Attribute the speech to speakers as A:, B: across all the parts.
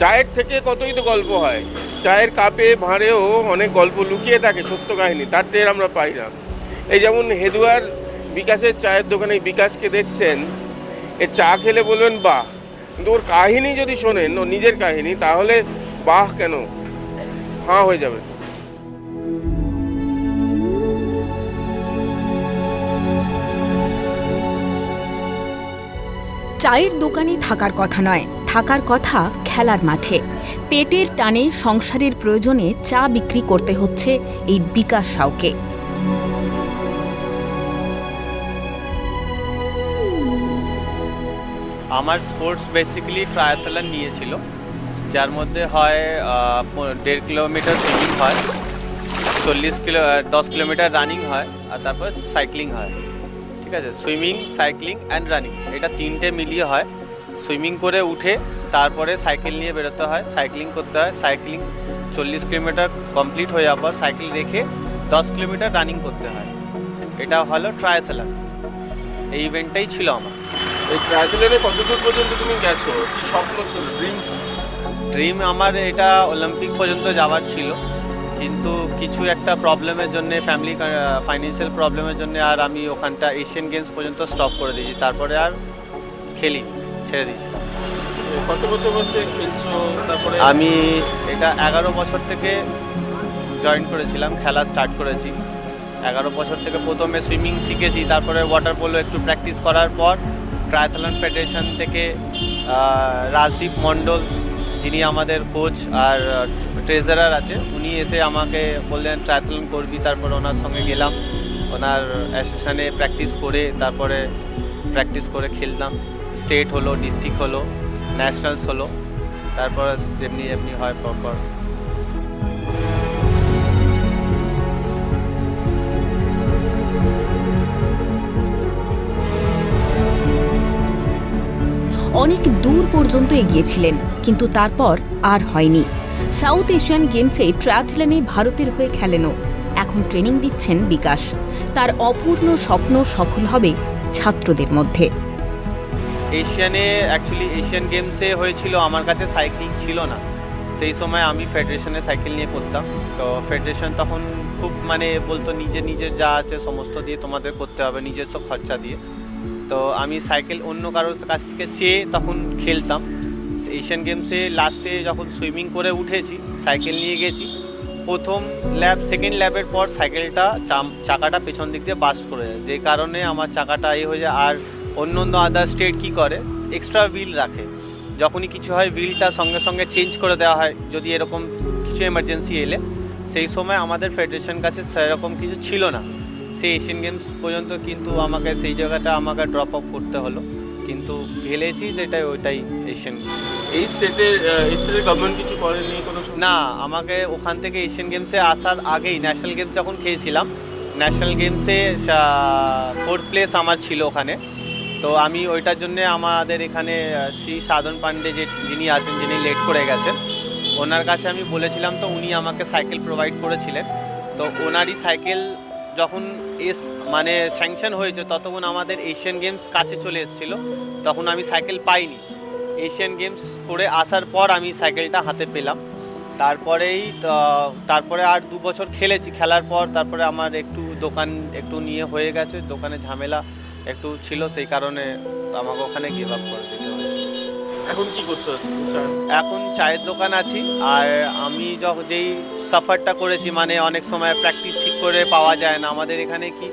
A: চায়ের থেকে কতই তো গল্প হয়, চায়ের কাপে ভাঁড়েও অনেক গল্প লুকিয়ে থাকে, সত্য কাহিনী, তার টের আমরা পাই না। এই যেমন হেদুয়ার বিকাশের চায়ের দোকানে বিকাশকে দেখছেন, এর চা খেলে বলবেন বাহ, কিন্তু ওর কাহিনী যদি শোনেন, ওর নিজের কাহিনী, তাহলে বাহ কেন, হাঁ হয়ে যাবে।
B: চায়ের দোকানে থাকার কথা নয়, থাকার কথা খেলার মাঠে। পেটের টানে সংসারের প্রয়োজনে চা বিক্রি করতে হচ্ছে এই বিকাশ সাউকে।
C: আমার স্পোর্টস বেসিক্যালি ট্রায়াথলন নিয়েছিল, যার মধ্যে হয় 1.5 কিলোমিটার সুইমিং হয়, 10 কিলোমিটার রানিং হয়, আর তারপর সাইক্লিং হয়। ঠিক আছে, সুইমিং, সাইক্লিং অ্যান্ড রানিং, এটা তিনটে মিলিয়ে হয়। সুইমিং করে উঠে তারপরে সাইকেল নিয়ে বেরোতে হয়, সাইক্লিং করতে হয়, সাইক্লিং 40 কিলোমিটার কমপ্লিট হয়ে যাওয়ার পর সাইকেল রেখে 10 কিলোমিটার রানিং করতে হয়। এটা হলো ট্রায়াথলন। এই ইভেন্টটাই ছিল আমার।
A: এই ট্রায়াথলনে কতদূর পর্যন্ত তুমি গেছো, কি স্বপ্ন ছিল,
C: ড্রিম আমার এটা অলিম্পিক পর্যন্ত যাওয়ার ছিল, কিন্তু কিছু একটা প্রবলেমের জন্য, ফ্যামিলি ফাইন্যান্সিয়াল প্রবলেমের জন্য আর আমি ওখানটা এশিয়ান গেমস পর্যন্ত স্টপ করে দিয়েছি। তারপরে আর খেলি, ছেড়ে দিয়েছি।
A: কত বছর বয়সে খেলছো? তারপরে
C: আমি এটা 11 বছর থেকে জয়েন করেছিলাম, খেলা স্টার্ট করেছি। 11 বছর থেকে প্রথমে সুইমিং শিখেছি, তারপরে ওয়াটার পোলো একটু প্র্যাকটিস করার পর ট্রায়াথলন ফেডারেশন থেকে রাজদীপ মণ্ডল, যিনি আমাদের কোচ আর ট্রেজারার আছে, উনি এসে আমাকে বললেন ট্রায়াথলন করবি। তারপর ওনার সঙ্গে গেলাম, ওনার অ্যাসোসিয়েশনে প্র্যাকটিস করে, তারপরে প্র্যাকটিস করে খেললাম। স্টেট হলো, ডিস্ট্রিক্ট হলো, ন্যাশনালস হলো, তারপর এমনি এমনি হয় পরপর।
B: অনেক দূর পর্যন্ত এগিয়েছিলেন, কিন্তু তারপর আর হয়নি। সাউথ এশিয়ান গেমসে ট্রায়াথলনে ভারতের হয়ে খেলেনও। এখন ট্রেনিং দিচ্ছেন বিকাশ। তার অপূর্ণ স্বপ্ন সফল হবে ছাত্রদের মধ্যে।
C: এশিয়ান গেমসে হয়েছিল, আমার কাছে সাইক্লিং ছিল না। সেই সময় আমি ফেডারেশনে সাইকেল নিয়ে করতাম। তো ফেডারেশন তখন খুব বলতো নিজের যা আছে সমস্ত দিয়ে তোমাদের করতে হবে, নিজস্ব খরচা দিয়ে। তো আমি সাইকেল অন্য কারোর কাছ থেকে চেয়ে তখন খেলতাম। এশিয়ান গেমসে লাস্টে যখন সুইমিং করে উঠেছি, সাইকেল নিয়ে গেছি, প্রথম ল্যাব, সেকেন্ড ল্যাবের পর সাইকেলটা চাকাটা পেছন দিক দিয়ে বাস্ট করে যায়, যে কারণে আমার চাকাটা হয়ে যায়। আর অন্য আদার স্টেট কী করে, এক্সট্রা হুইল রাখে, যখনই কিছু হয় হুইলটা সঙ্গে সঙ্গে চেঞ্জ করে দেওয়া হয় যদি এরকম কিছু এমার্জেন্সি এলে। সেই সময় আমাদের ফেডারেশন কাছে সেরকম কিছু ছিল না সেই এশিয়ান গেমস পর্যন্ত, কিন্তু আমাকে সেই জায়গাটা ড্রপ আপ করতে হলো। কিন্তু খেলেছি যেটাই, ওইটাই এশিয়ান।
A: এই স্টেটের গভর্নমেন্ট কিছু করেনি কোনো?
C: না, আমাকে ওখান থেকে এশিয়ান গেমসে আসার আগেই ন্যাশনাল গেমস যখন খেয়েছিলাম, ন্যাশনাল গেমসে 4th প্লেস আমার ছিল ওখানে। তো আমি ওইটার জন্যে আমাদের এখানে শ্রী সাধন পান্ডে যিনি আছেন, যিনি লেট করে গেছেন, ওনার কাছে আমি বলেছিলাম। তো উনি আমাকে সাইকেল প্রোভাইড করেছিলেন। তো ওনারই সাইকেল যখন স্যাংশন হয়েছে, ততক্ষণ আমাদের এশিয়ান গেমস কাছে চলে এসেছিলো। তখন আমি সাইকেল পাইনি। এশিয়ান গেমস করে আসার পর আমি সাইকেলটা হাতে পেলাম। তারপরে আর 2 বছর খেলেছি। খেলার পর তারপরে আমার দোকান নিয়ে হয়ে গেছে, দোকানে ঝামেলা একটু ছিল, সেই কারণে আমাকে ওখানে গিভ আপ করে দিতে হয়েছে।
A: এখন কি করতে হচ্ছে?
C: এখন চায়ের দোকান আছি। আর আমি যেই সাফারটা করেছি, অনেক সময় প্র্যাকটিস ঠিক করে পাওয়া যায় না। আমাদের এখানে কি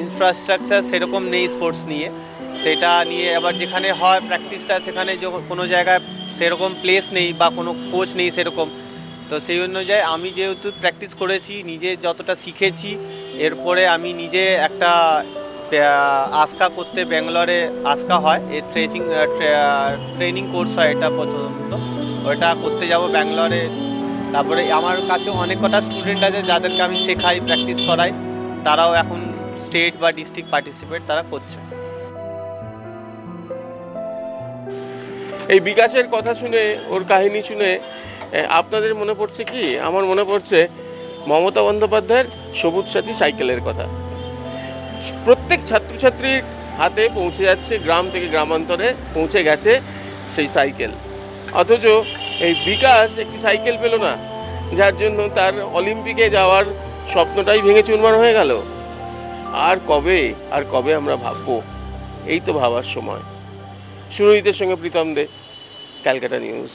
C: ইনফ্রাস্ট্রাকচার সেরকম নেই স্পোর্টস নিয়ে, সেটা নিয়ে আবার যেখানে হয় প্র্যাকটিসটা, সেখানে কোনো জায়গায় সেরকম প্লেস নেই বা কোনো কোচ নেই সেরকম। তো সেই অনুযায়ী আমি যেহেতু প্র্যাকটিস করেছি, নিজে যতটা শিখেছি, এরপরে আমি নিজে একটা আস্কা করতে, ব্যাঙ্গালোরে আস্কা হয়, এর ট্রেনিং কোর্স হয়, এটা পর্যন্ত ওইটা করতে যাব ব্যাঙ্গালোরে। তারপরে আমার কাছে অনেক কটা স্টুডেন্ট আছে যাদেরকে আমি শেখাই, প্র্যাকটিস করাই, তারাও এখন স্টেট বা ডিস্ট্রিক্ট পার্টিসিপেট তারা করছে।
A: এই বিকাশের কথা শুনে, ওর কাহিনী শুনে আপনাদের মনে পড়ছে কি? আমার মনে পড়ছে মমতা বন্দ্যোপাধ্যায়ের সবুজ সাথী সাইকেলের কথা। প্রত্যেক ছাত্রছাত্রীর হাতে পৌঁছে যাচ্ছে, গ্রাম থেকে গ্রামান্তরে পৌঁছে গেছে সেই সাইকেল। অথচ এই বিকাশ একটি সাইকেল পেল না, যার জন্য তার অলিম্পিকে যাওয়ার স্বপ্নটাই ভেঙে চুরমার হয়ে গেল। আর কবে আমরা ভাববো? এই তো ভাবার সময়। সুরজিতের সঙ্গে প্রীতম দে, ক্যালকাটা নিউজ।